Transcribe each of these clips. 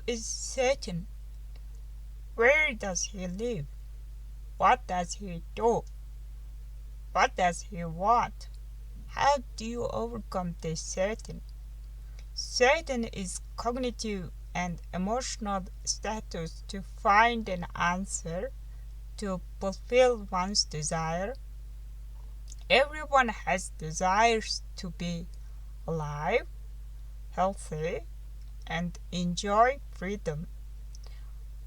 is Satan? Where does he live? What does he do? What does he want? How do you overcome this Satan? Satan is cognitive and emotional status to find an answer to fulfill one's desire. Everyone has desires to be alive, healthy, and enjoy freedom.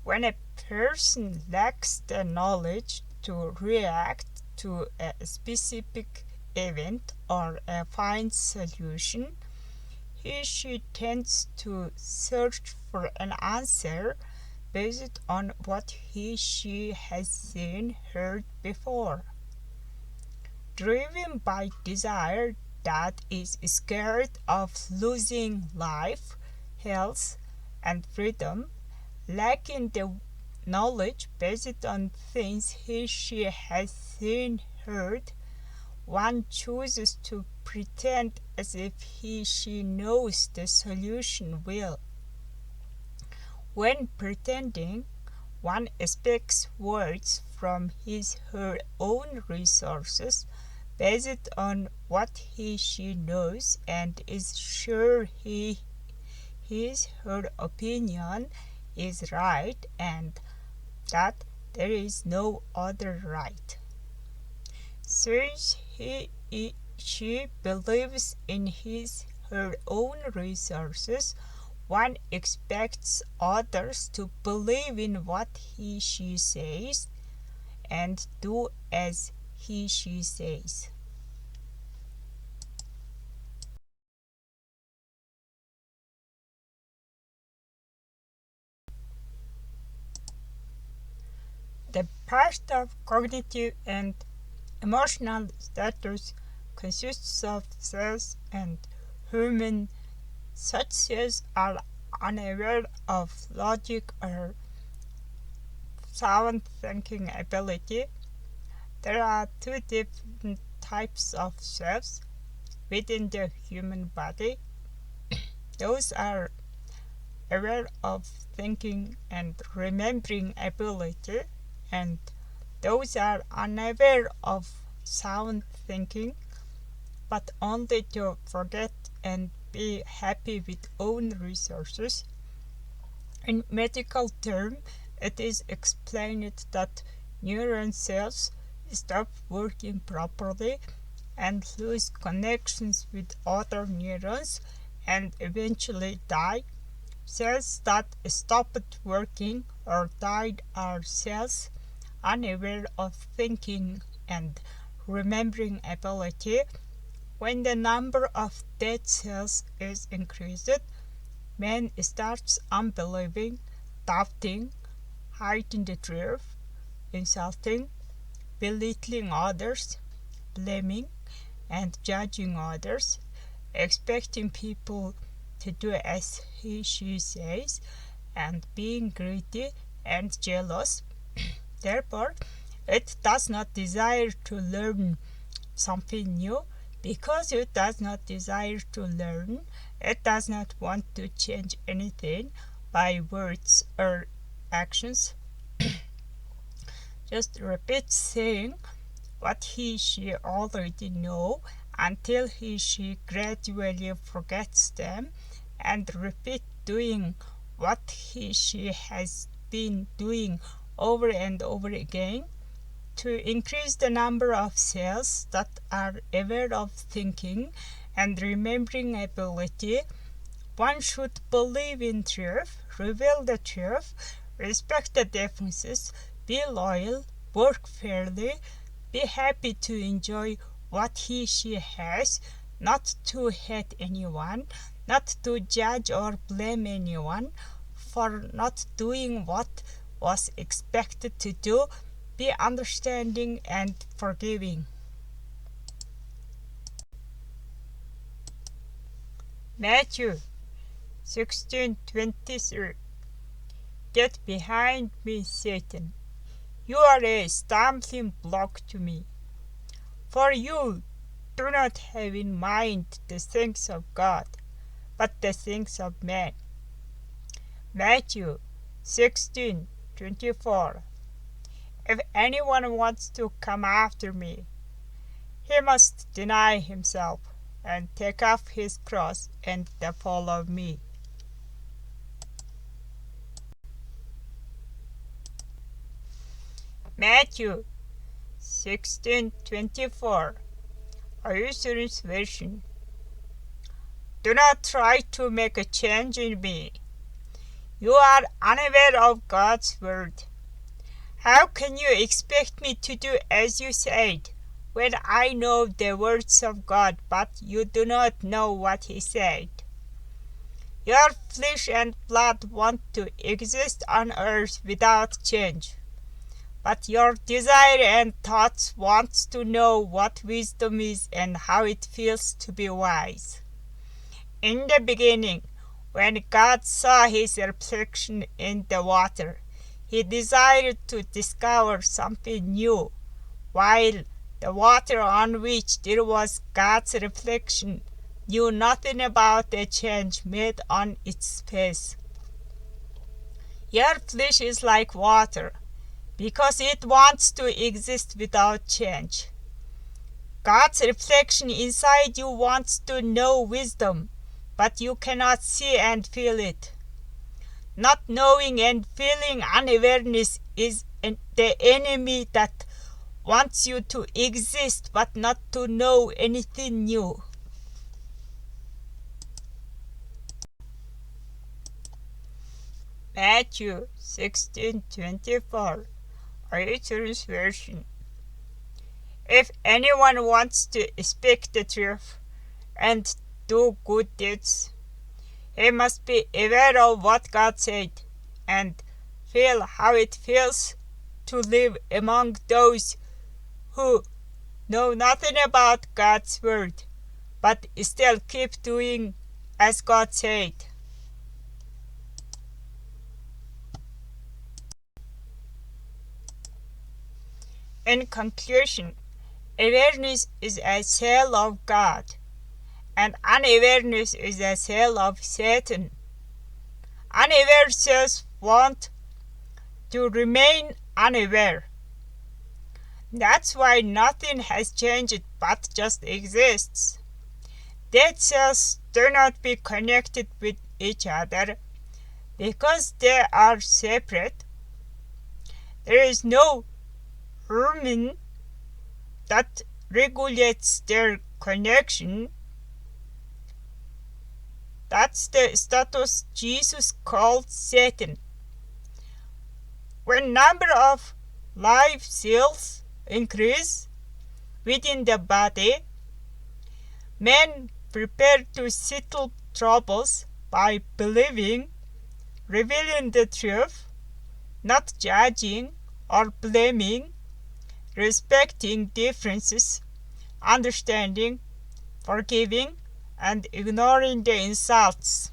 When a person lacks the knowledge to react to a specific event or find solution, she tends to search for an answer based on what she has seen, heard before. Driven by desire that is scared of losing life, health, and freedom, lacking the knowledge based on things she has seen, heard, one chooses to pretend as if she knows the solution well. When pretending, one speaks words from her own resources based on what she knows and is sure her opinion is right and that there is no other right. Since she believes in her own resources, one expects others to believe in what she says and do as she says. The part of cognitive and emotional status consists of cells and humans such as are unaware of logic or sound thinking ability. There are two different types of cells within the human body. Those are aware of thinking and remembering ability, and those are unaware of sound thinking, but only to forget and be happy with own resources. In medical terms, it is explained that neuron cells stop working properly and lose connections with other neurons and eventually die. Cells that stopped working or died are cells unaware of thinking and remembering ability. When the number of dead cells is increased, man starts unbelieving, doubting, hiding the truth, insulting, belittling others, blaming and judging others, expecting people to do as she says, and being greedy and jealous. Therefore, it does not desire to learn something new. Because it does not desire to learn, it does not want to change anything by words or actions. Just repeat saying what she already know until she gradually forgets them, and repeat doing what she has been doing over and over again. To increase the number of cells that are aware of thinking and remembering ability, one should believe in truth, reveal the truth, respect the differences, be loyal, work fairly, be happy to enjoy what she has, not to hate anyone, not to judge or blame anyone for not doing what was expected to do, be understanding and forgiving. Matthew 16:23. Get behind me, Satan. You are a stumbling block to me. For you do not have in mind the things of God, but the things of man. Matthew 16:24. If anyone wants to come after me, he must deny himself and take up his cross and follow me. Matthew 16:24. Oyunsuren version. Do not try to make a change in me. You are unaware of God's word. How can you expect me to do as you said, when I know the words of God, but you do not know what He said? Your flesh and blood want to exist on earth without change, but your desire and thoughts want to know what wisdom is and how it feels to be wise. In the beginning, when God saw His reflection in the water, He desired to discover something new, while the water on which there was God's reflection knew nothing about the change made on its face. Your flesh is like water, because it wants to exist without change. God's reflection inside you wants to know wisdom, but you cannot see and feel it. Not knowing and feeling unawareness is the enemy that wants you to exist but not to know anything new. Matthew 16:24, Oyunsuren version. If anyone wants to speak the truth and do good deeds, he must be aware of what God said and feel how it feels to live among those who know nothing about God's word, but still keep doing as God said. In conclusion, awareness is a cell of God, and unawareness is a cell of Satan. Unaware cells want to remain unaware. That's why nothing has changed but just exists. Dead cells do not be connected with each other because they are separate. There is no hormone that regulates their connection. That's the status Jesus called Satan. When number of live cells increase within the body, men prepare to settle troubles by believing, revealing the truth, not judging or blaming, respecting differences, understanding, forgiving, and ignoring the insults.